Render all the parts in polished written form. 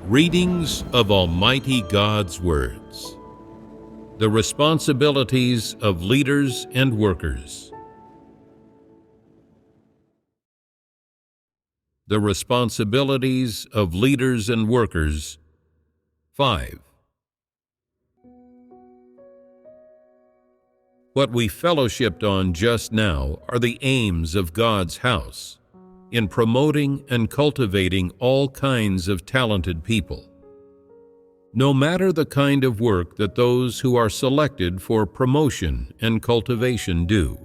Readings of Almighty God's Words. The responsibilities of leaders and workers. The responsibilities of leaders and workers. 5. What we fellowshipped on just now are the aims of God's house in promoting and cultivating all kinds of talented people. No matter the kind of work that those who are selected for promotion and cultivation do,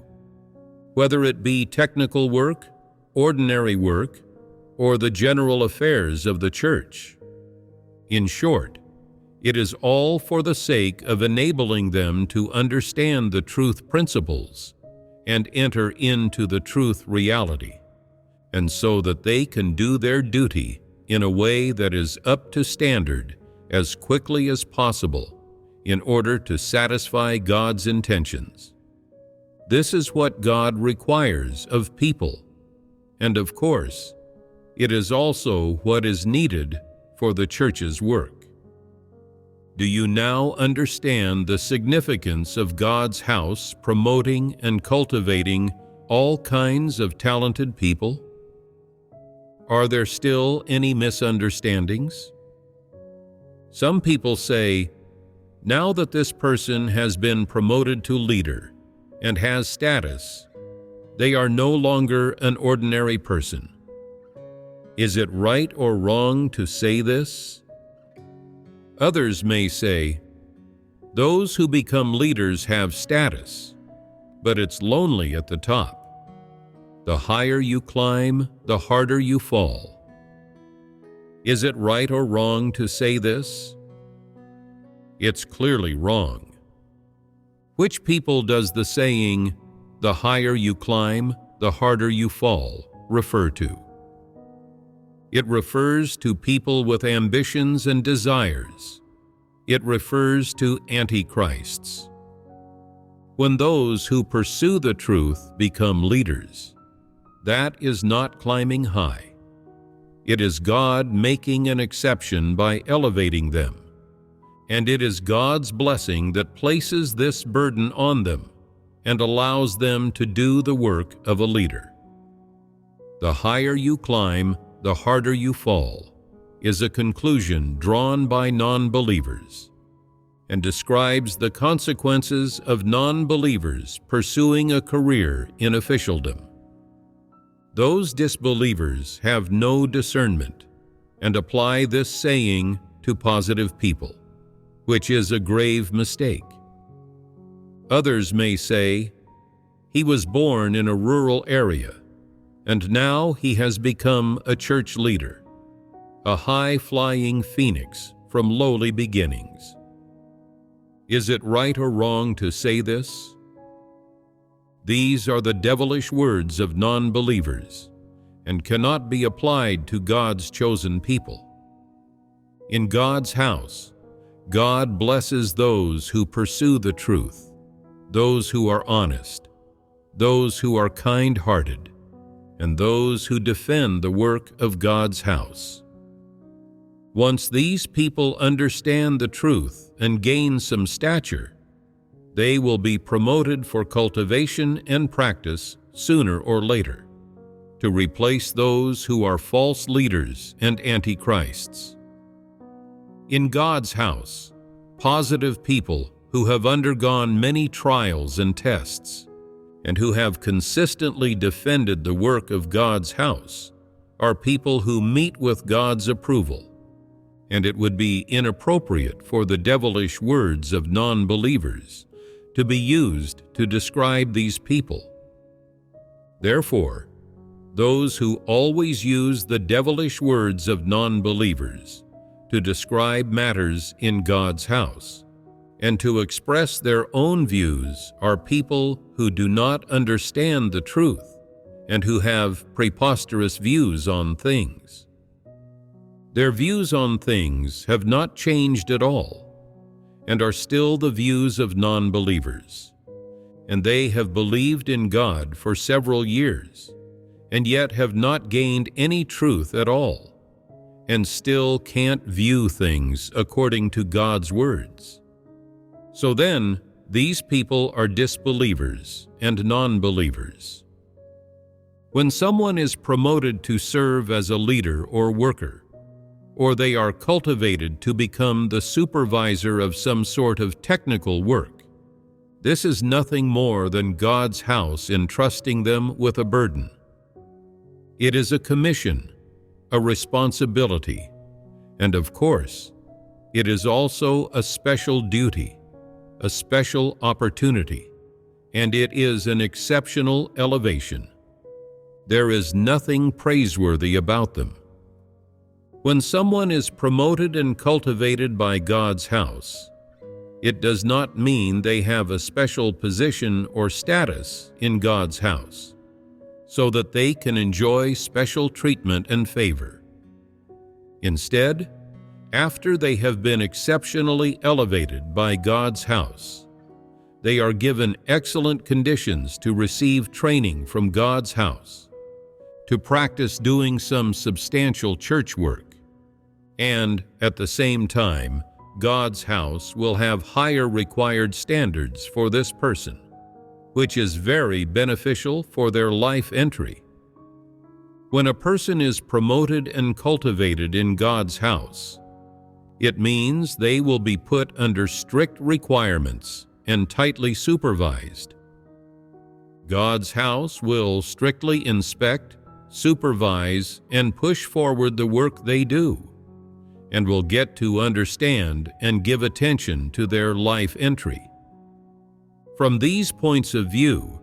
whether it be technical work, ordinary work, or the general affairs of the church. In short, it is all for the sake of enabling them to understand the truth principles and enter into the truth reality, and so that they can do their duty in a way that is up to standard as quickly as possible in order to satisfy God's intentions. This is what God requires of people, and of course, it is also what is needed for the church's work. Do you now understand the significance of God's house promoting and cultivating all kinds of talented people? Are there still any misunderstandings? Some people say, now that this person has been promoted to leader and has status, they are no longer an ordinary person. Is it right or wrong to say this? Others may say, those who become leaders have status, but it's lonely at the top. The higher you climb, the harder you fall. Is it right or wrong to say this? It's clearly wrong. Which people does the saying, the higher you climb, the harder you fall, refer to? It refers to people with ambitions and desires. It refers to antichrists. When those who pursue the truth become leaders, that is not climbing high. It is God making an exception by elevating them, and it is God's blessing that places this burden on them and allows them to do the work of a leader. The higher you climb, the harder you fall, is a conclusion drawn by non-believers and describes the consequences of non-believers pursuing a career in officialdom. Those disbelievers have no discernment and apply this saying to positive people, which is a grave mistake. Others may say, he was born in a rural area, and now he has become a church leader, a high-flying phoenix from lowly beginnings. Is it right or wrong to say this? These are the devilish words of non-believers and cannot be applied to God's chosen people. In God's house, God blesses those who pursue the truth, those who are honest, those who are kind-hearted, and those who defend the work of God's house. Once these people understand the truth and gain some stature, they will be promoted for cultivation and practice sooner or later, to replace those who are false leaders and antichrists. In God's house, positive people who have undergone many trials and tests, and who have consistently defended the work of God's house, are people who meet with God's approval, and it would be inappropriate for the devilish words of non-believers to be used to describe these people. Therefore, those who always use the devilish words of non-believers to describe matters in God's house and to express their own views are people who do not understand the truth and who have preposterous views on things. Their views on things have not changed at all and are still the views of non-believers, and they have believed in God for several years, and yet have not gained any truth at all, and still can't view things according to God's words. So then, these people are disbelievers and non-believers. When someone is promoted to serve as a leader or worker, or they are cultivated to become the supervisor of some sort of technical work, this is nothing more than God's house entrusting them with a burden. It is a commission, a responsibility, and of course, it is also a special duty, a special opportunity, and it is an exceptional elevation. There is nothing praiseworthy about them. When someone is promoted and cultivated by God's house, it does not mean they have a special position or status in God's house, so that they can enjoy special treatment and favor. Instead, after they have been exceptionally elevated by God's house, they are given excellent conditions to receive training from God's house, to practice doing some substantial church work, and at the same time, God's house will have higher required standards for this person, which is very beneficial for their life entry. When a person is promoted and cultivated in God's house, it means they will be put under strict requirements and tightly supervised. God's house will strictly inspect, supervise, and push forward the work they do, and will get to understand and give attention to their life entry. From these points of view,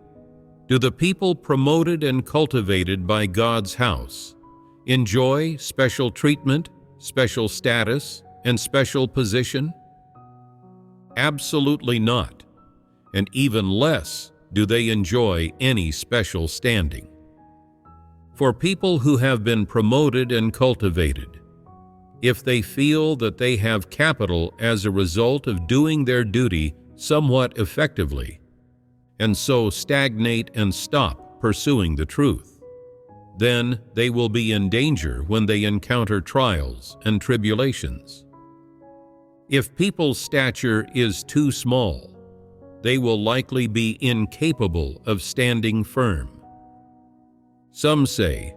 do the people promoted and cultivated by God's house enjoy special treatment, special status, and special position? Absolutely not, and even less do they enjoy any special standing. For people who have been promoted and cultivated, if they feel that they have capital as a result of doing their duty somewhat effectively, and so stagnate and stop pursuing the truth, then they will be in danger when they encounter trials and tribulations. If people's stature is too small, they will likely be incapable of standing firm. Some say,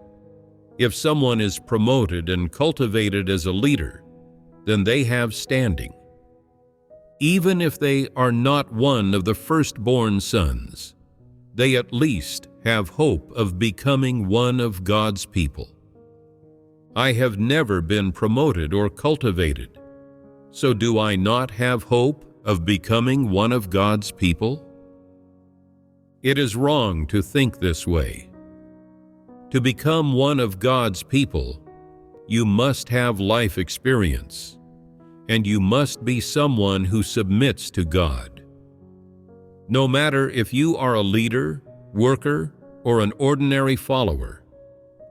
if someone is promoted and cultivated as a leader, then they have standing. Even if they are not one of the firstborn sons, they at least have hope of becoming one of God's people. I have never been promoted or cultivated, so do I not have hope of becoming one of God's people? It is wrong to think this way. To become one of God's people, you must have life experience, and you must be someone who submits to God. No matter if you are a leader, worker, or an ordinary follower,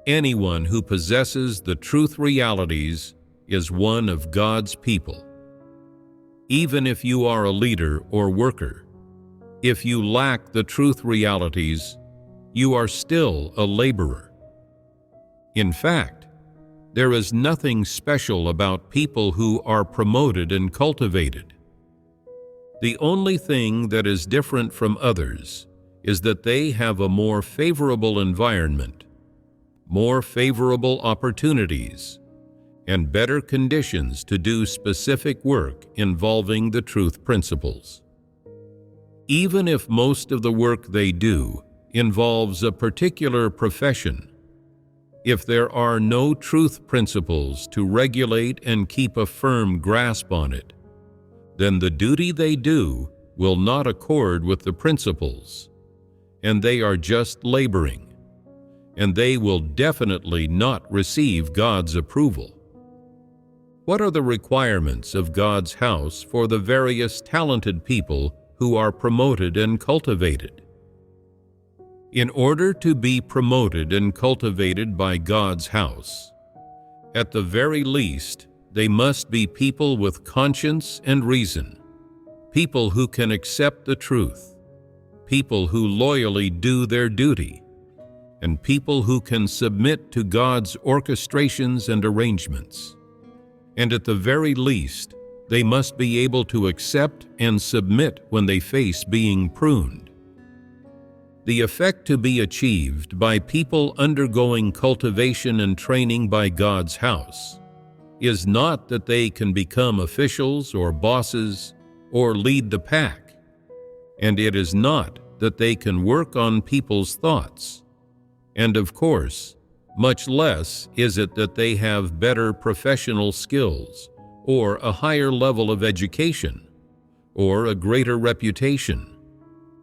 anyone who possesses the truth realities is one of God's people. Even if you are a leader or worker, if you lack the truth realities, you are still a laborer. In fact, there is nothing special about people who are promoted and cultivated. The only thing that is different from others is that they have a more favorable environment, more favorable opportunities, and better conditions to do specific work involving the truth principles. Even if most of the work they do involves a particular profession, if there are no truth principles to regulate and keep a firm grasp on it, then the duty they do will not accord with the principles, and they are just laboring, and they will definitely not receive God's approval. What are the requirements of God's house for the various talented people who are promoted and cultivated? In order to be promoted and cultivated by God's house, at the very least, they must be people with conscience and reason, people who can accept the truth, people who loyally do their duty, and people who can submit to God's orchestrations and arrangements. And at the very least, they must be able to accept and submit when they face being pruned. The effect to be achieved by people undergoing cultivation and training by God's house is not that they can become officials or bosses or lead the pack, and it is not that they can work on people's thoughts, and of course, much less is it that they have better professional skills or a higher level of education or a greater reputation,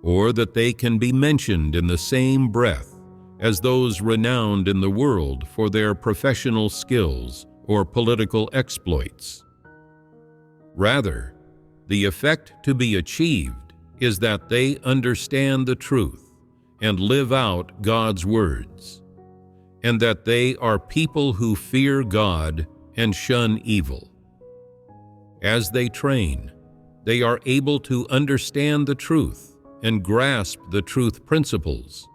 or that they can be mentioned in the same breath as those renowned in the world for their professional skills or political exploits. Rather, the effect to be achieved is that they understand the truth and live out God's words, and that they are people who fear God and shun evil. As they train, they are able to understand the truth and grasp the truth principles,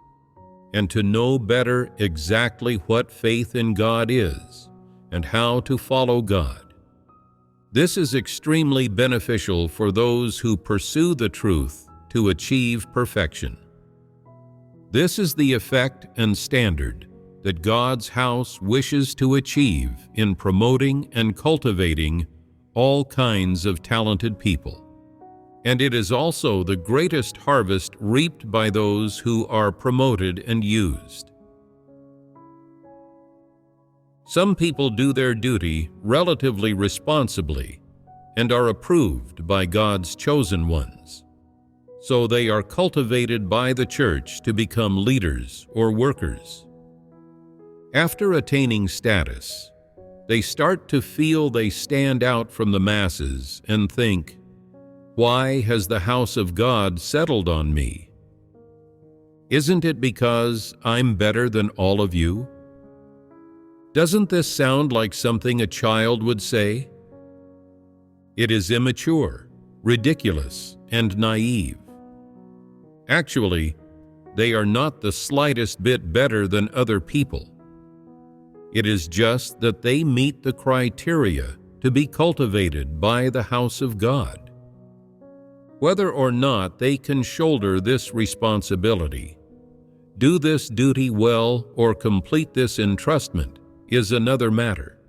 and to know better exactly what faith in God is and how to follow God. This is extremely beneficial for those who pursue the truth to achieve perfection. This is the effect and standard that God's house wishes to achieve in promoting and cultivating all kinds of talented people. And it is also the greatest harvest reaped by those who are promoted and used. Some people do their duty relatively responsibly and are approved by God's chosen ones. So they are cultivated by the church to become leaders or workers. After attaining status, they start to feel they stand out from the masses and think, "Why has the house of God settled on me? Isn't it because I'm better than all of you?" Doesn't this sound like something a child would say? It is immature, ridiculous, and naive. Actually, they are not the slightest bit better than other people. It is just that they meet the criteria to be cultivated by the house of God. Whether or not they can shoulder this responsibility, do this duty well, or complete this entrustment is another matter.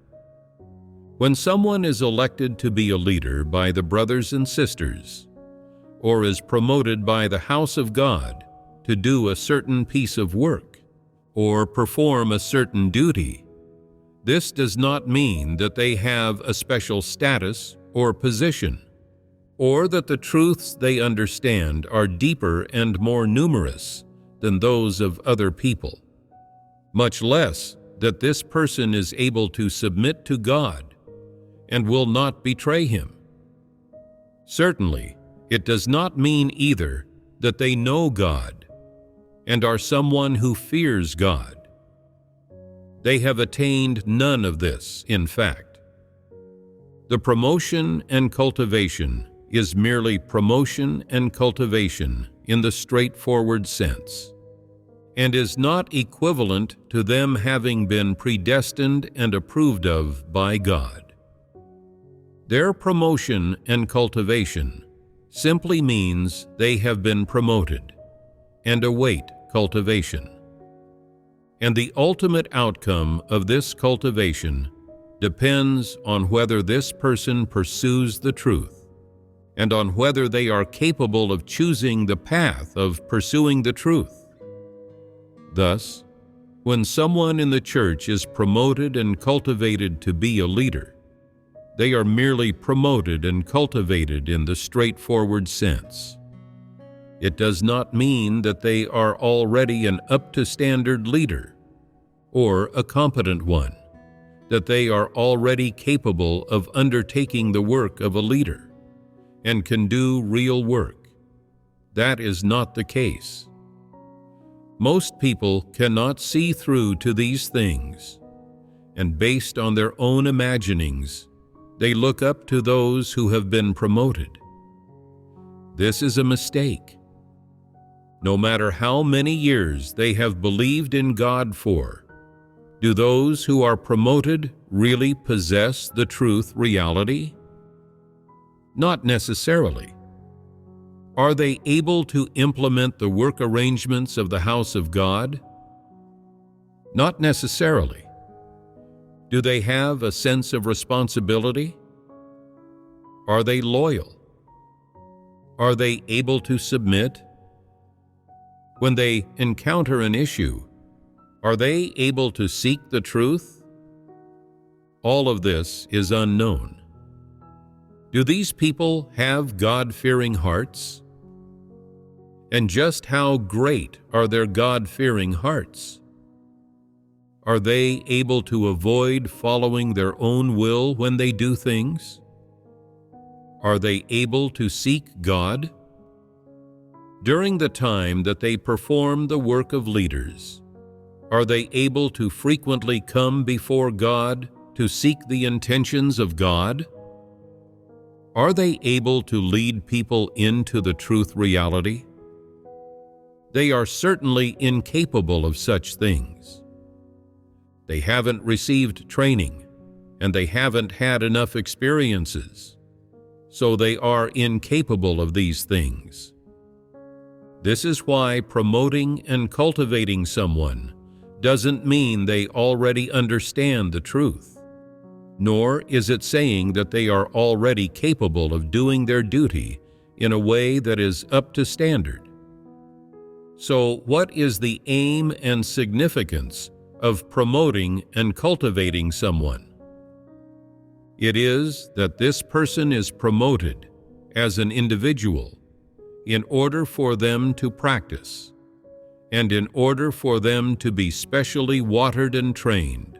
When someone is elected to be a leader by the brothers and sisters, or is promoted by the house of God to do a certain piece of work or perform a certain duty, this does not mean that they have a special status or position, or that the truths they understand are deeper and more numerous than those of other people, much less that this person is able to submit to God and will not betray Him. Certainly, it does not mean either that they know God and are someone who fears God. They have attained none of this, in fact. The promotion and cultivation is merely promotion and cultivation in the straightforward sense, and is not equivalent to them having been predestined and approved of by God. Their promotion and cultivation simply means they have been promoted and await cultivation. And the ultimate outcome of this cultivation depends on whether this person pursues the truth and on whether they are capable of choosing the path of pursuing the truth. Thus, when someone in the church is promoted and cultivated to be a leader, they are merely promoted and cultivated in the straightforward sense. It does not mean that they are already an up-to-standard leader or a competent one, that they are already capable of undertaking the work of a leader and can do real work. That is not the case. Most people cannot see through to these things, and based on their own imaginings, they look up to those who have been promoted. This is a mistake. no matter how many years they have believed in God for, do those who are promoted really possess the truth reality? Not necessarily. Are they able to implement the work arrangements of the house of God? Not necessarily. Do they have a sense of responsibility? Are they loyal? Are they able to submit? When they encounter an issue, are they able to seek the truth? All of this is unknown. Do these people have God-fearing hearts? And just how great are their God-fearing hearts? Are they able to avoid following their own will when they do things? Are they able to seek God? During the time that they perform the work of leaders, are they able to frequently come before God to seek the intentions of God? Are they able to lead people into the truth reality? They are certainly incapable of such things. They haven't received training, and they haven't had enough experiences, so they are incapable of these things. This is why promoting and cultivating someone doesn't mean they already understand the truth, nor is it saying that they are already capable of doing their duty in a way that is up to standard. So, what is the aim and significance of promoting and cultivating someone? It is that this person is promoted as an individual in order for them to practice, and in order for them to be specially watered and trained,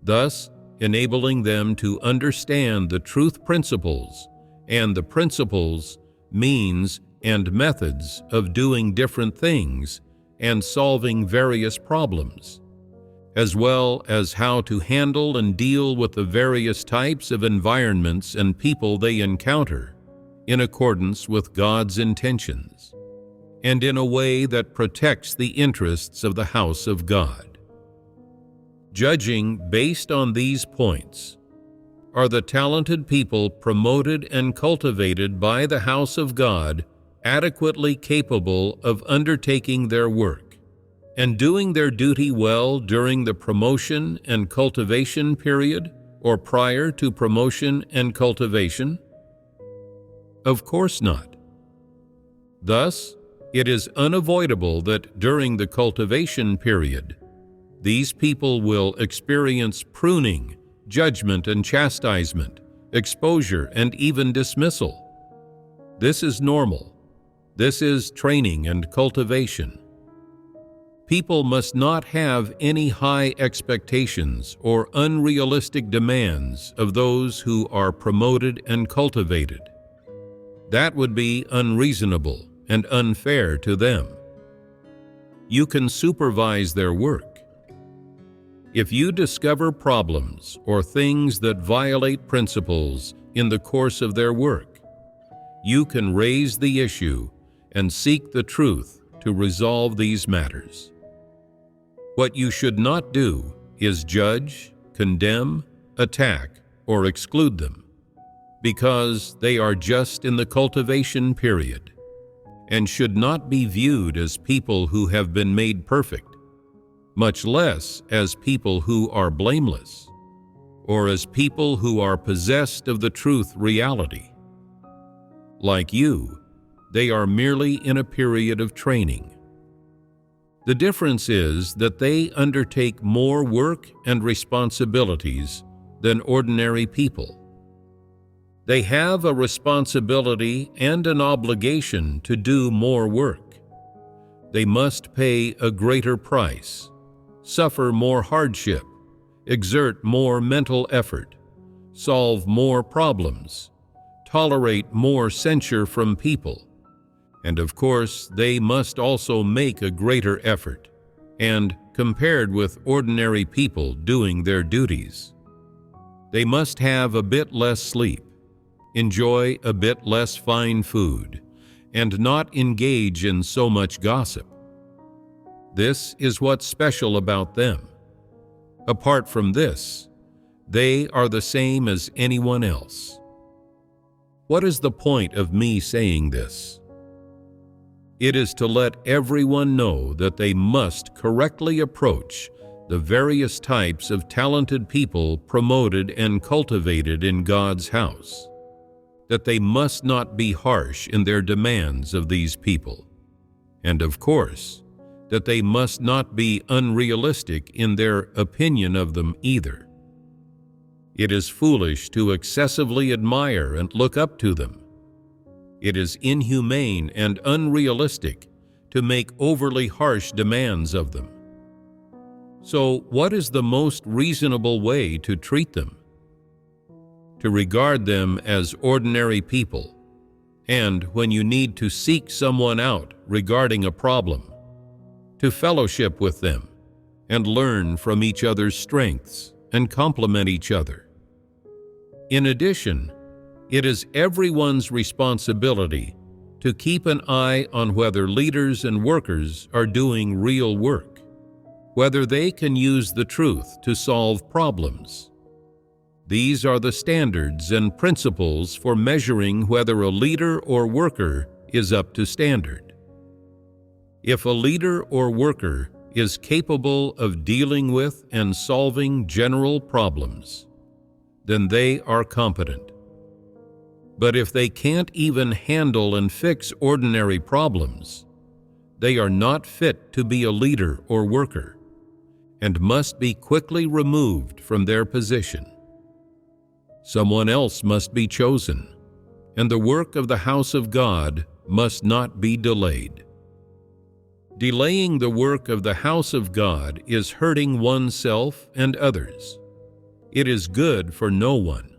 thus enabling them to understand the truth principles and the principles, means, and methods of doing different things and solving various problems, as well as how to handle and deal with the various types of environments and people they encounter in accordance with God's intentions, and in a way that protects the interests of the house of God. Judging based on these points, are the talented people promoted and cultivated by the house of God adequately capable of undertaking their work and doing their duty well during the promotion and cultivation period or prior to promotion and cultivation? Of course not. Thus, it is unavoidable that during the cultivation period, these people will experience pruning, judgment and chastisement, exposure and even dismissal. This is normal. This is training and cultivation. People must not have any high expectations or unrealistic demands of those who are promoted and cultivated. That would be unreasonable and unfair to them. You can supervise their work. If you discover problems or things that violate principles in the course of their work, you can raise the issue and seek the truth to resolve these matters. What you should not do is judge, condemn, attack, or exclude them, because they are just in the cultivation period and should not be viewed as people who have been made perfect, much less as people who are blameless, or as people who are possessed of the truth reality. Like you, they are merely in a period of training. The difference is that they undertake more work and responsibilities than ordinary people. They have a responsibility and an obligation to do more work. They must pay a greater price, suffer more hardship, exert more mental effort, solve more problems, tolerate more censure from people, and of course they must also make a greater effort, and compared with ordinary people doing their duties, they must have a bit less sleep, enjoy a bit less fine food, and not engage in so much gossip. This is what's special about them. Apart from this, they are the same as anyone else. What is the point of me saying this? It is to let everyone know that they must correctly approach the various types of talented people promoted and cultivated in God's house, that they must not be harsh in their demands of these people, and of course, that they must not be unrealistic in their opinion of them either. It is foolish to excessively admire and look up to them. It is inhumane and unrealistic to make overly harsh demands of them. So, what is the most reasonable way to treat them? To regard them as ordinary people, and when you need to seek someone out regarding a problem, to fellowship with them and learn from each other's strengths and complement each other. In addition, it is everyone's responsibility to keep an eye on whether leaders and workers are doing real work, whether they can use the truth to solve problems. These are the standards and principles for measuring whether a leader or worker is up to standard. If a leader or worker is capable of dealing with and solving general problems, then they are competent. But if they can't even handle and fix ordinary problems, they are not fit to be a leader or worker, and must be quickly removed from their position. Someone else must be chosen, and the work of the house of God must not be delayed. Delaying the work of the house of God is hurting oneself and others. It is good for no one.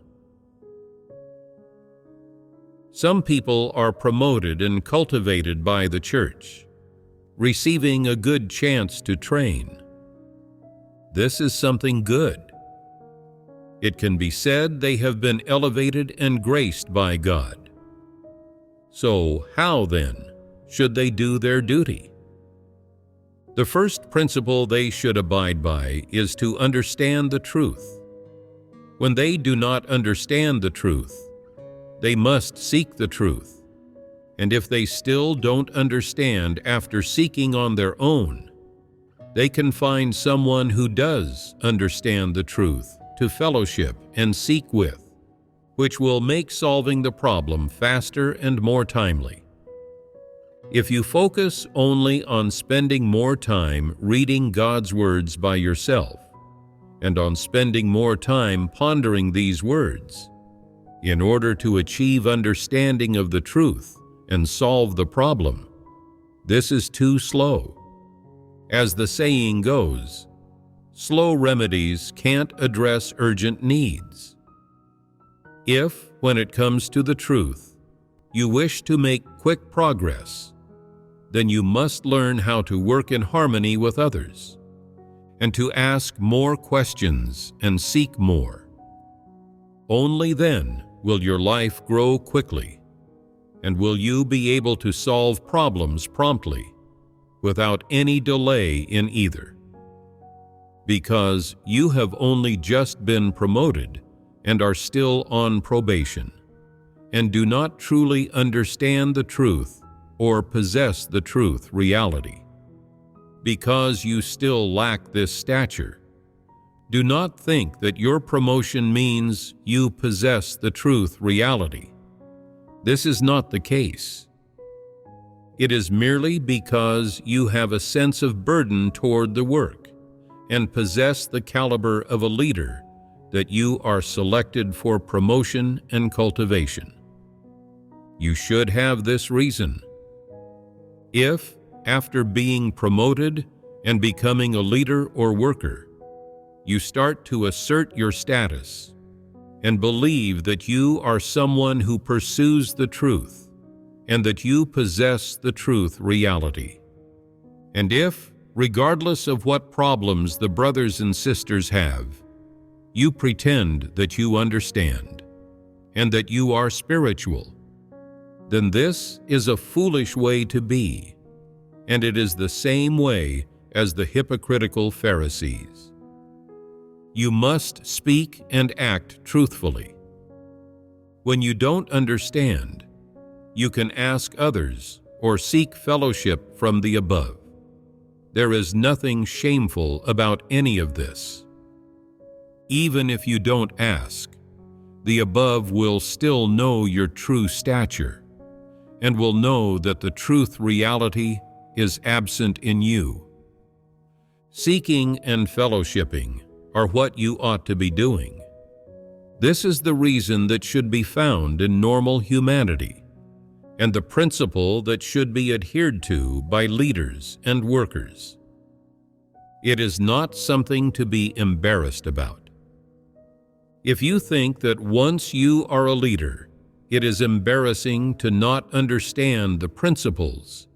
Some people are promoted and cultivated by the church, receiving a good chance to train. This is something good. It can be said they have been elevated and graced by God. So how, then, should they do their duty? The first principle they should abide by is to understand the truth. When they do not understand the truth, they must seek the truth. And if they still don't understand after seeking on their own, they can find someone who does understand the truth to fellowship and seek with, which will make solving the problem faster and more timely. If you focus only on spending more time reading God's words by yourself, and on spending more time pondering these words, in order to achieve understanding of the truth and solve the problem, this is too slow. As the saying goes, slow remedies can't address urgent needs. If, when it comes to the truth, you wish to make quick progress, then you must learn how to work in harmony with others, and to ask more questions and seek more. Only then will your life grow quickly, and will you be able to solve problems promptly, without any delay in either. Because you have only just been promoted and are still on probation, and do not truly understand the truth or possess the truth reality. Because you still lack this stature, do not think that your promotion means you possess the truth reality. This is not the case. It is merely because you have a sense of burden toward the work and possess the caliber of a leader that you are selected for promotion and cultivation. You should have this reason. If, after being promoted and becoming a leader or worker, you start to assert your status and believe that you are someone who pursues the truth and that you possess the truth reality, and if, regardless of what problems the brothers and sisters have, you pretend that you understand and that you are spiritual, then this is a foolish way to be, and it is the same way as the hypocritical Pharisees. You must speak and act truthfully. When you don't understand, you can ask others or seek fellowship from the above. There is nothing shameful about any of this. Even if you don't ask, the above will still know your true stature and will know that the truth reality is absent in you. Seeking and fellowshipping are what you ought to be doing. This is the reason that should be found in normal humanity, and the principle that should be adhered to by leaders and workers. It is not something to be embarrassed about. If you think that once you are a leader, it is embarrassing to not understand the principles,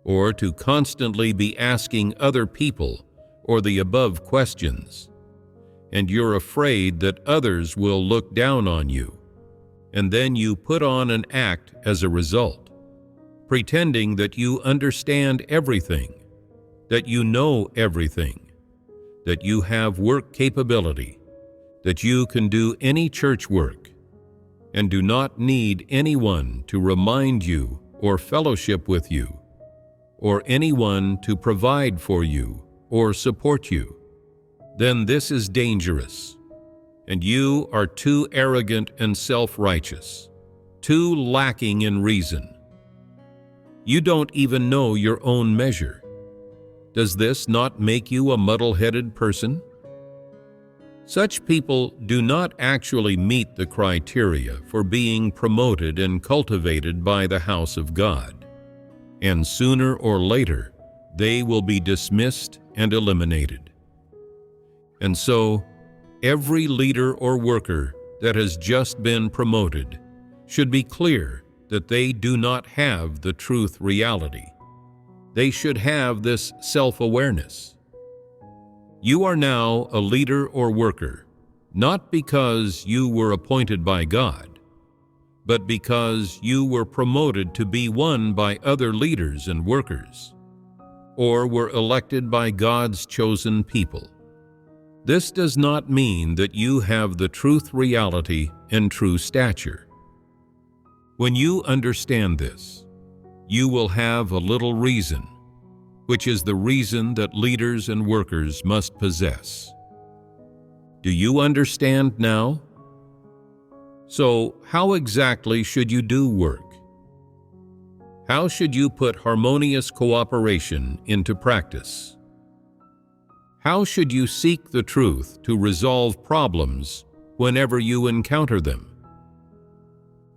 or to constantly be asking other people or the above questions, and you're afraid that others will look down on you, and then you put on an act as a result, pretending that you understand everything, that you know everything, that you have work capability, that you can do any church work, and do not need anyone to remind you or fellowship with you, or anyone to provide for you or support you, then this is dangerous, and you are too arrogant and self-righteous, too lacking in reason. You don't even know your own measure. Does this not make you a muddle-headed person? Such people do not actually meet the criteria for being promoted and cultivated by the house of God, and sooner or later they will be dismissed and eliminated. And so, every leader or worker that has just been promoted should be clear that they do not have the truth reality. They should have this self-awareness. You are now a leader or worker, not because you were appointed by God, but because you were promoted to be one by other leaders and workers, or were elected by God's chosen people. This does not mean that you have the truth reality and true stature. When you understand this, you will have a little reason, which is the reason that leaders and workers must possess. Do you understand now? So, how exactly should you do work? How should you put harmonious cooperation into practice? How should you seek the truth to resolve problems whenever you encounter them?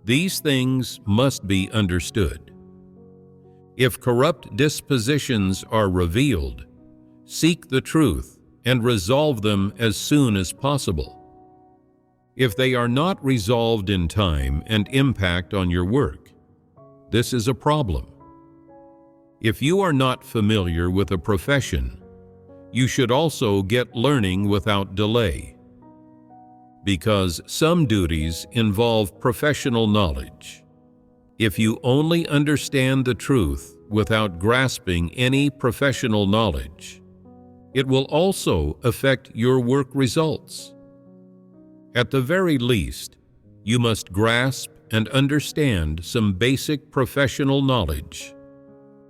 These things must be understood. If corrupt dispositions are revealed, seek the truth and resolve them as soon as possible. If they are not resolved in time and impact on your work, this is a problem. If you are not familiar with a profession, you should also get learning without delay, because some duties involve professional knowledge. If you only understand the truth without grasping any professional knowledge, it will also affect your work results. At the very least, you must grasp and understand some basic professional knowledge,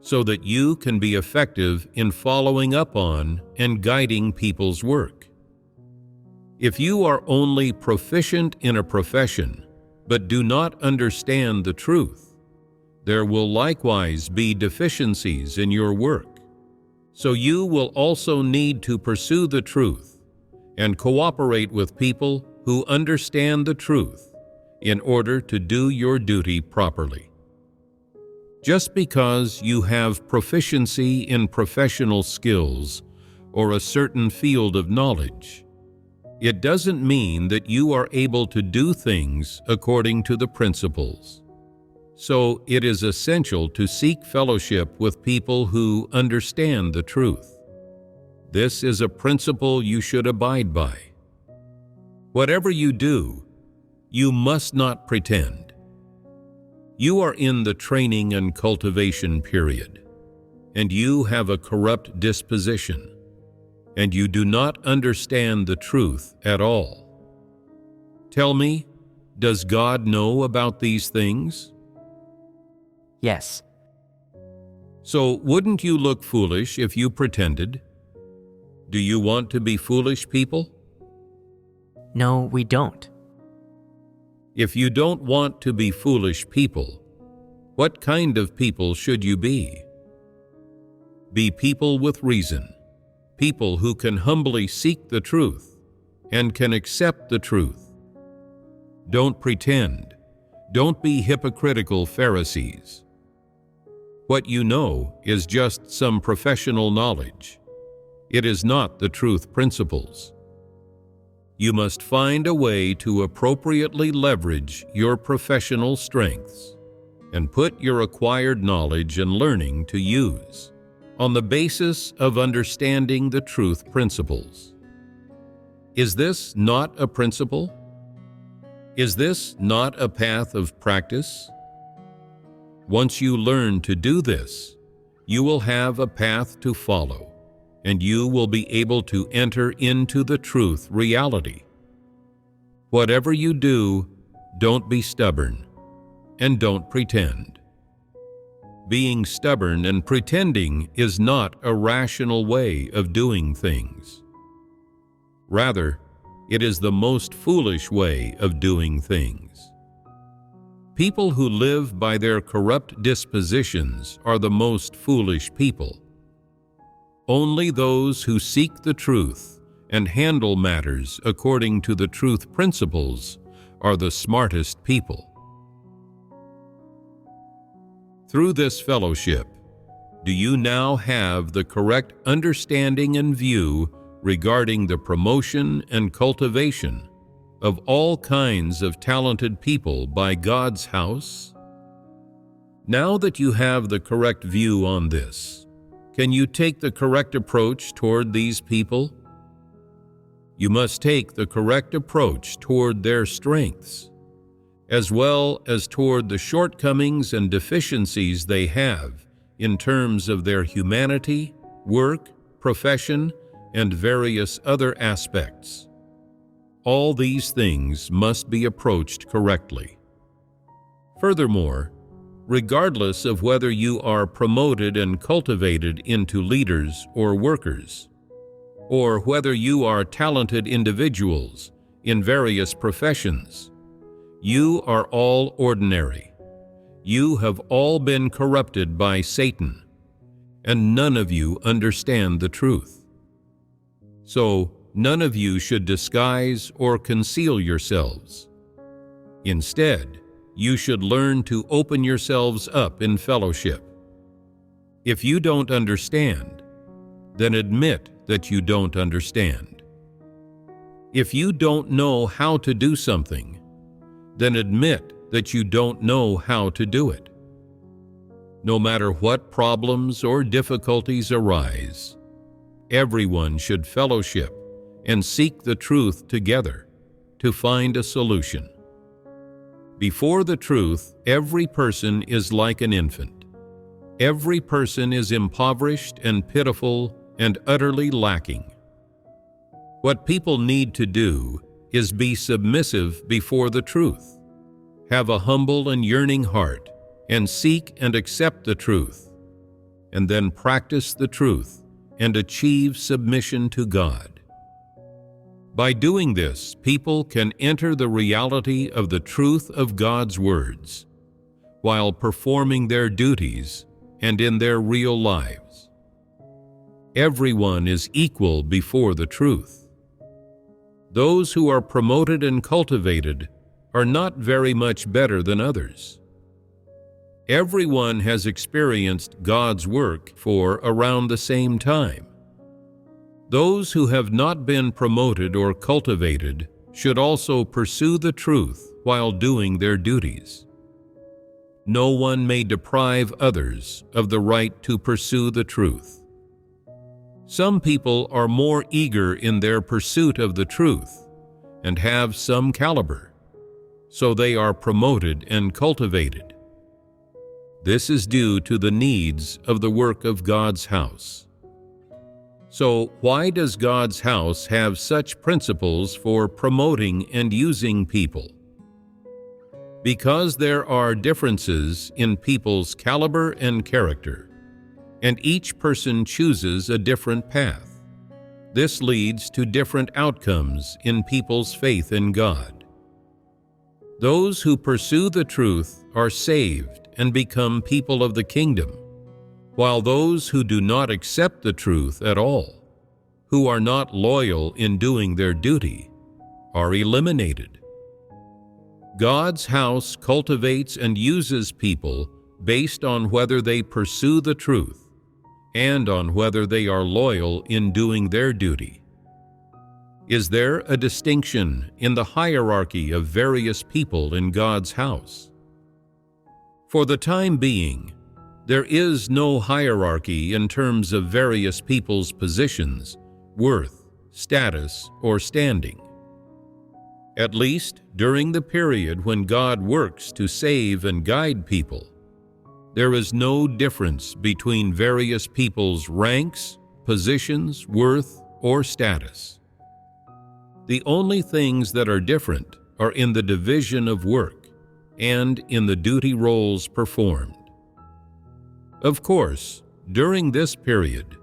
so that you can be effective in following up on and guiding people's work. If you are only proficient in a profession, but do not understand the truth, there will likewise be deficiencies in your work. So you will also need to pursue the truth and cooperate with people who understand the truth in order to do your duty properly. Just because you have proficiency in professional skills or a certain field of knowledge, it doesn't mean that you are able to do things according to the principles. So it is essential to seek fellowship with people who understand the truth. This is a principle you should abide by. Whatever you do, you must not pretend. You are in the training and cultivation period, and you have a corrupt disposition, and you do not understand the truth at all. Tell me, does God know about these things? Yes. So wouldn't you look foolish if you pretended? Do you want to be foolish people? No, we don't. If you don't want to be foolish people, what kind of people should you be? Be people with reason, people who can humbly seek the truth and can accept the truth. Don't pretend. Don't be hypocritical Pharisees. What you know is just some professional knowledge. It is not the truth principles. You must find a way to appropriately leverage your professional strengths and put your acquired knowledge and learning to use on the basis of understanding the truth principles. Is this not a principle? Is this not a path of practice? Once you learn to do this, you will have a path to follow, and you will be able to enter into the truth reality. Whatever you do, don't be stubborn, and don't pretend. Being stubborn and pretending is not a rational way of doing things. Rather, it is the most foolish way of doing things. People who live by their corrupt dispositions are the most foolish people. Only those who seek the truth and handle matters according to the truth principles are the smartest people. Through this fellowship, do you now have the correct understanding and view regarding the promotion and cultivation of all kinds of talented people by God's house? Now that you have the correct view on this, can you take the correct approach toward these people? You must take the correct approach toward their strengths, as well as toward the shortcomings and deficiencies they have in terms of their humanity, work, profession, and various other aspects. All these things must be approached correctly. Furthermore, regardless of whether you are promoted and cultivated into leaders or workers, or whether you are talented individuals in various professions, you are all ordinary. You have all been corrupted by Satan, and none of you understand the truth. So, none of you should disguise or conceal yourselves. Instead, you should learn to open yourselves up in fellowship. If you don't understand, then admit that you don't understand. If you don't know how to do something, then admit that you don't know how to do it. No matter what problems or difficulties arise, everyone should fellowship and seek the truth together to find a solution. Before the truth, every person is like an infant. Every person is impoverished and pitiful and utterly lacking. What people need to do is be submissive before the truth, have a humble and yearning heart, and seek and accept the truth, and then practice the truth and achieve submission to God. By doing this, people can enter the reality of the truth of God's words while performing their duties and in their real lives. Everyone is equal before the truth. Those who are promoted and cultivated are not very much better than others. Everyone has experienced God's work for around the same time. Those who have not been promoted or cultivated should also pursue the truth while doing their duties. No one may deprive others of the right to pursue the truth. Some people are more eager in their pursuit of the truth and have some caliber, so they are promoted and cultivated, This is due to the needs of the work of God's house. So, why does God's house have such principles for promoting and using people? Because there are differences in people's caliber and character, and each person chooses a different path. This leads to different outcomes in people's faith in God. Those who pursue the truth are saved and become people of the kingdom, while those who do not accept the truth at all, who are not loyal in doing their duty, are eliminated. God's house cultivates and uses people based on whether they pursue the truth and on whether they are loyal in doing their duty. Is there a distinction in the hierarchy of various people in God's house? For the time being, there is no hierarchy in terms of various people's positions, worth, status, or standing. At least during the period when God works to save and guide people, there is no difference between various people's ranks, positions, worth, or status. The only things that are different are in the division of work and in the duty roles performed. Of course, during this period,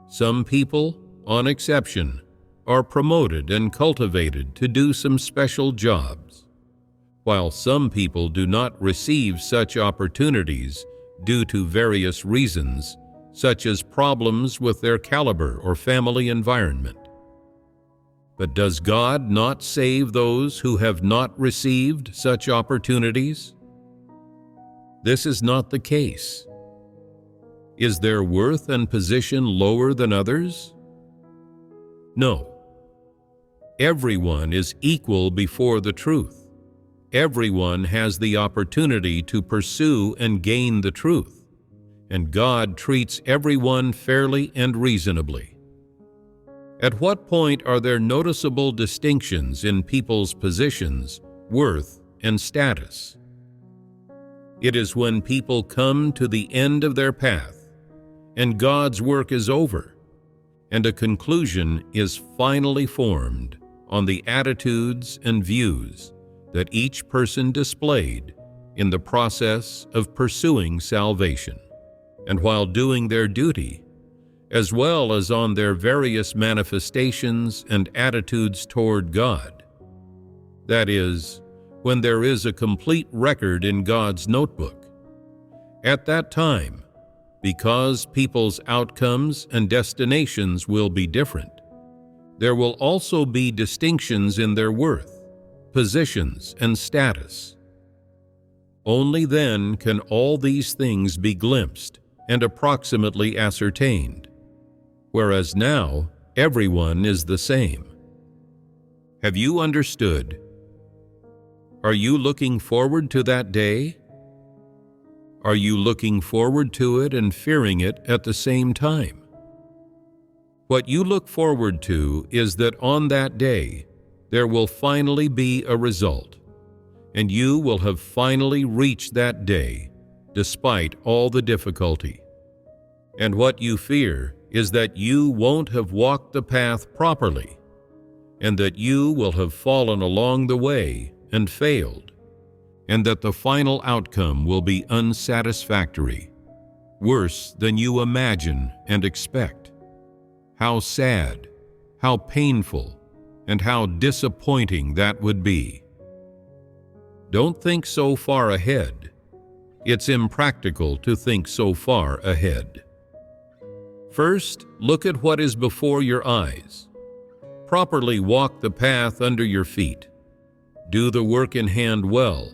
some people, on exception, are promoted and cultivated to do some special jobs, while some people do not receive such opportunities due to various reasons, such as problems with their caliber or family environment. But does God not save those who have not received such opportunities? This is not the case. Is their worth and position lower than others? No. Everyone is equal before the truth. Everyone has the opportunity to pursue and gain the truth, and God treats everyone fairly and reasonably. At what point are there noticeable distinctions in people's positions, worth, and status? It is when people come to the end of their path, and God's work is over, and a conclusion is finally formed on the attitudes and views that each person displayed in the process of pursuing salvation, and while doing their duty, as well as on their various manifestations and attitudes toward God. That is, when there is a complete record in God's notebook. At that time, because people's outcomes and destinations will be different, there will also be distinctions in their worth, positions, and status. Only then can all these things be glimpsed and approximately ascertained, whereas now everyone is the same. Have you understood? Are you looking forward to that day? Are you looking forward to it and fearing it at the same time? What you look forward to is that on that day, there will finally be a result, and you will have finally reached that day, despite all the difficulty. And what you fear is that you won't have walked the path properly, and that you will have fallen along the way and failed, and that the final outcome will be unsatisfactory, worse than you imagine and expect. How sad, how painful, and how disappointing that would be. Don't think so far ahead. It's impractical to think so far ahead. First, look at what is before your eyes. Properly walk the path under your feet. Do the work in hand well,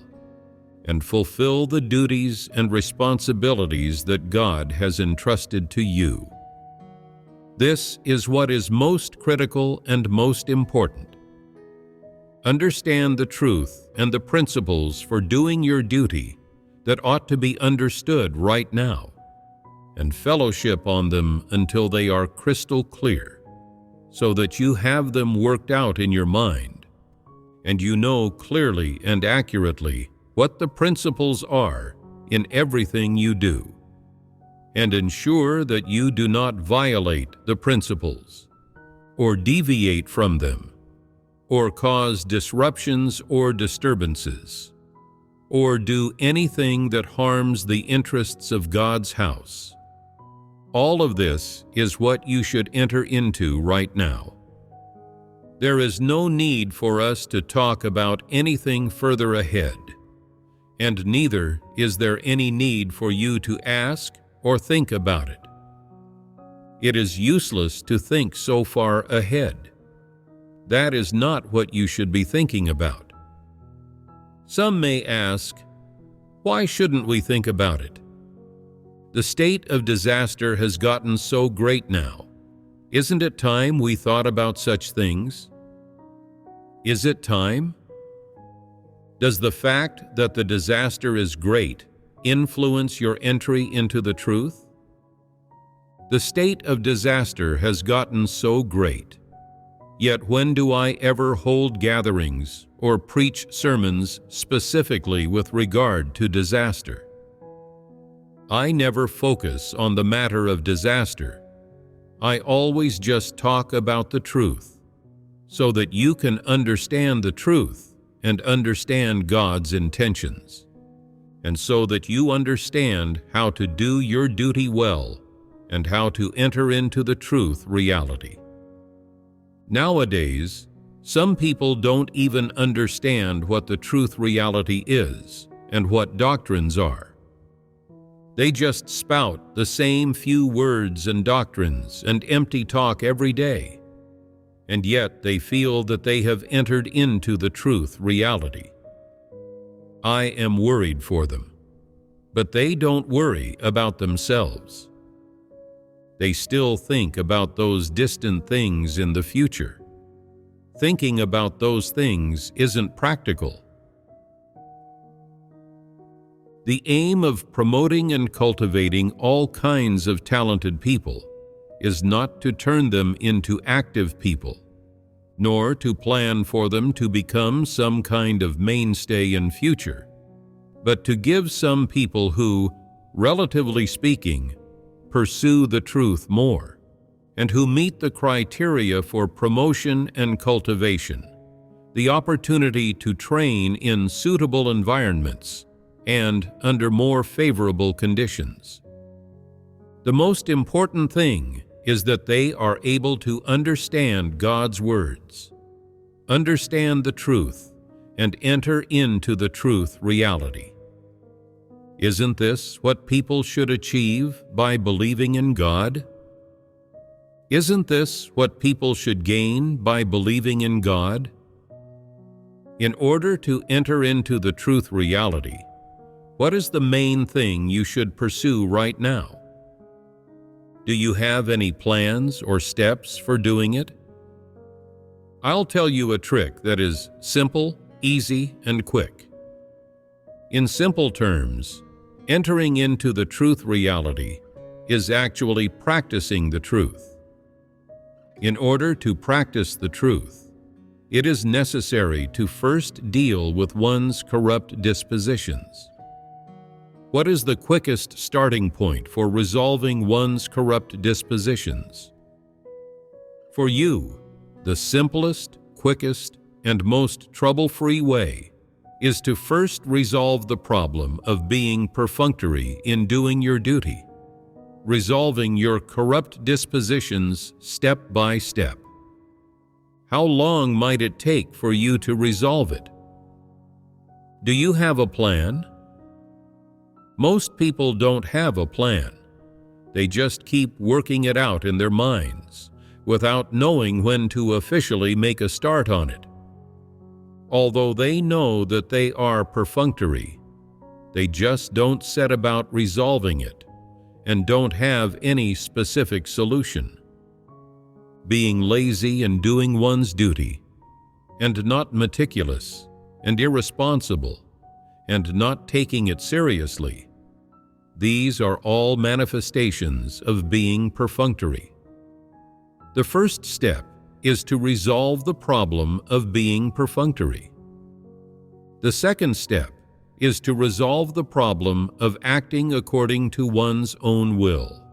and fulfill the duties and responsibilities that God has entrusted to you. This is what is most critical and most important. Understand the truth and the principles for doing your duty that ought to be understood right now, and fellowship on them until they are crystal clear, so that you have them worked out in your mind, and you know clearly and accurately what the principles are in everything you do, and ensure that you do not violate the principles, or deviate from them, or cause disruptions or disturbances, or do anything that harms the interests of God's house. All of this is what you should enter into right now. There is no need for us to talk about anything further ahead, and neither is there any need for you to ask or think about it. It is useless to think so far ahead. That is not what you should be thinking about. Some may ask, why shouldn't we think about it? The state of disaster has gotten so great now. Isn't it time we thought about such things? Is it time? Does the fact that the disaster is great influence your entry into the truth? The state of disaster has gotten so great. Yet when do I ever hold gatherings or preach sermons specifically with regard to disaster? I never focus on the matter of disaster. I always just talk about the truth, so that you can understand the truth and understand God's intentions, and so that you understand how to do your duty well and how to enter into the truth reality. Nowadays, some people don't even understand what the truth reality is and what doctrines are. They just spout the same few words and doctrines and empty talk every day, and yet they feel that they have entered into the truth reality. I am worried for them, but they don't worry about themselves. They still think about those distant things in the future. Thinking about those things isn't practical. The aim of promoting and cultivating all kinds of talented people is not to turn them into active people, nor to plan for them to become some kind of mainstay in future, but to give some people who, relatively speaking, pursue the truth more, and who meet the criteria for promotion and cultivation, the opportunity to train in suitable environments and under more favorable conditions. The most important thing is that they are able to understand God's words, understand the truth, and enter into the truth reality. Isn't this what people should achieve by believing in God? Isn't this what people should gain by believing in God? In order to enter into the truth reality, what is the main thing you should pursue right now? Do you have any plans or steps for doing it? I'll tell you a trick that is simple, easy, and quick. In simple terms, entering into the truth reality is actually practicing the truth. In order to practice the truth, it is necessary to first deal with one's corrupt dispositions. What is the quickest starting point for resolving one's corrupt dispositions? For you, the simplest, quickest, and most trouble-free way is to first resolve the problem of being perfunctory in doing your duty, resolving your corrupt dispositions step by step. How long might it take for you to resolve it? Do you have a plan? Most people don't have a plan. They just keep working it out in their minds without knowing when to officially make a start on it. Although they know that they are perfunctory, they just don't set about resolving it and don't have any specific solution. Being lazy in doing one's duty, and not meticulous and irresponsible, and not taking it seriously, these are all manifestations of being perfunctory. The first step is to resolve the problem of being perfunctory. The second step is to resolve the problem of acting according to one's own will.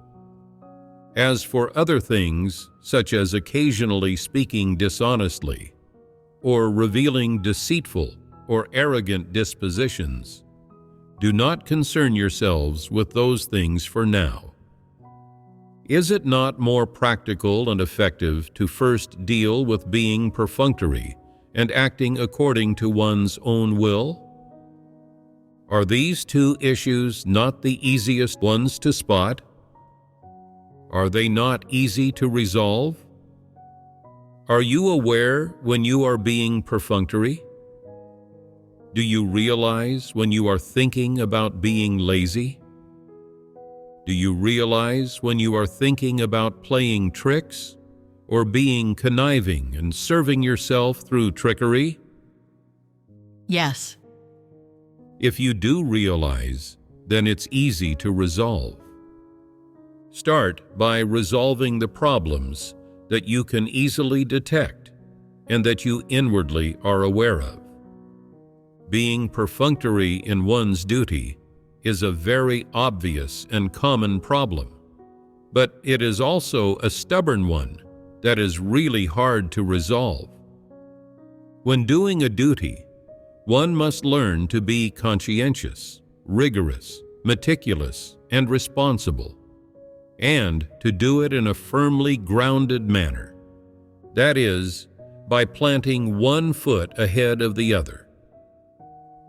As for other things, such as occasionally speaking dishonestly, or revealing deceitful or arrogant dispositions, do not concern yourselves with those things for now. Is it not more practical and effective to first deal with being perfunctory and acting according to one's own will? Are these two issues not the easiest ones to spot? Are they not easy to resolve? Are you aware when you are being perfunctory? Do you realize when you are thinking about being lazy? Do you realize when you are thinking about playing tricks or being conniving and serving yourself through trickery? Yes. If you do realize, then it's easy to resolve. Start by resolving the problems that you can easily detect and that you inwardly are aware of. Being perfunctory in one's duty is a very obvious and common problem, but it is also a stubborn one that is really hard to resolve. When doing a duty, one must learn to be conscientious, rigorous, meticulous, and responsible, and to do it in a firmly grounded manner. That is, by planting one foot ahead of the other.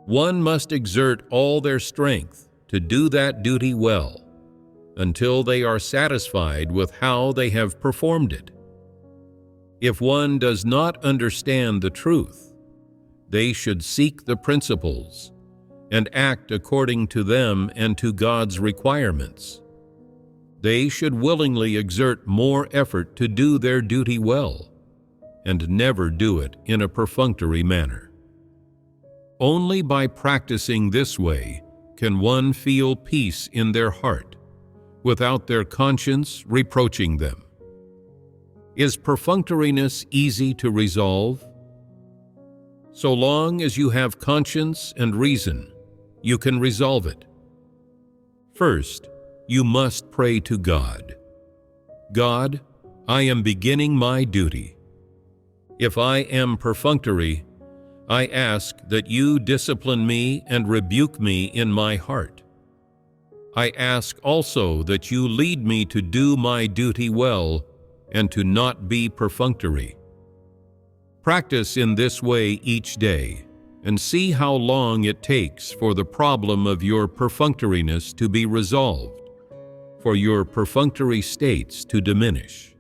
One must exert all their strength to do that duty well, until they are satisfied with how they have performed it. If one does not understand the truth, they should seek the principles and act according to them and to God's requirements. They should willingly exert more effort to do their duty well, and never do it in a perfunctory manner. Only by practicing this way can one feel peace in their heart, without their conscience reproaching them. Is perfunctoriness easy to resolve? So long as you have conscience and reason, you can resolve it. First, you must pray to God. God, I am beginning my duty. If I am perfunctory, I ask that you discipline me and rebuke me in my heart. I ask also that you lead me to do my duty well and to not be perfunctory. Practice in this way each day and see how long it takes for the problem of your perfunctoriness to be resolved, for your perfunctory states to diminish,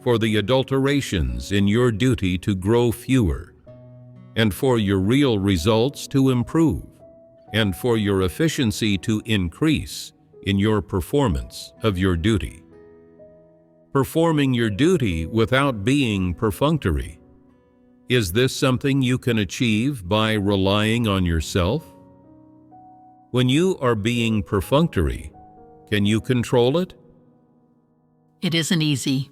for the adulterations in your duty to grow fewer, and for your real results to improve, and for your efficiency to increase in your performance of your duty. Performing your duty without being perfunctory, is this something you can achieve by relying on yourself? When you are being perfunctory, can you control it? It isn't easy.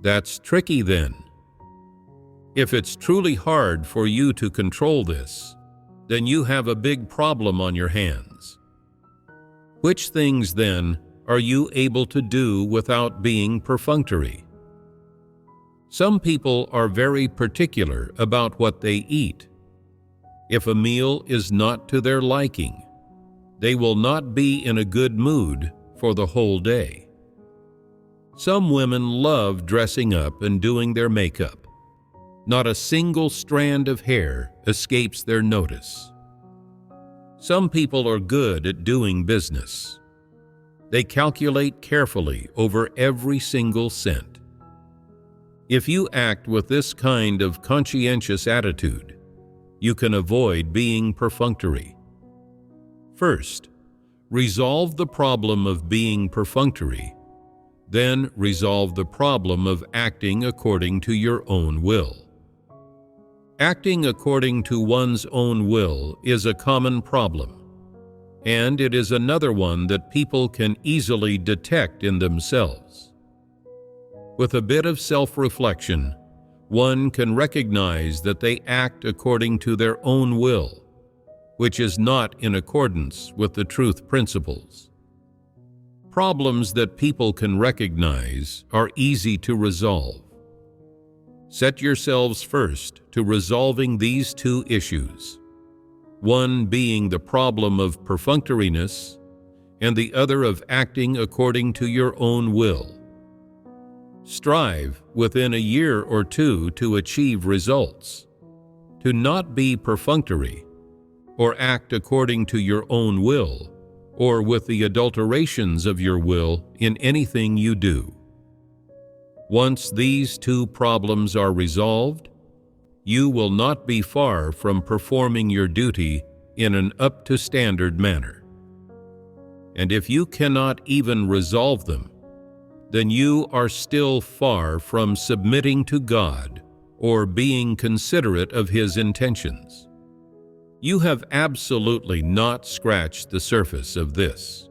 That's tricky then. If it's truly hard for you to control this, then you have a big problem on your hands. Which things, then, are you able to do without being perfunctory? Some people are very particular about what they eat. If a meal is not to their liking, they will not be in a good mood for the whole day. Some women love dressing up and doing their makeup. Not a single strand of hair escapes their notice. Some people are good at doing business. They calculate carefully over every single cent. If you act with this kind of conscientious attitude, you can avoid being perfunctory. First, resolve the problem of being perfunctory, then resolve the problem of acting according to your own will. Acting according to one's own will is a common problem, and it is another one that people can easily detect in themselves. With a bit of self-reflection, one can recognize that they act according to their own will, which is not in accordance with the truth principles. Problems that people can recognize are easy to resolve. Set yourselves first to resolving these two issues, one being the problem of perfunctoriness and the other of acting according to your own will. Strive within a year or two to achieve results, to not be perfunctory or act according to your own will or with the adulterations of your will in anything you do. Once these two problems are resolved, you will not be far from performing your duty in an up-to-standard manner. And if you cannot even resolve them, then you are still far from submitting to God or being considerate of His intentions. You have absolutely not scratched the surface of this.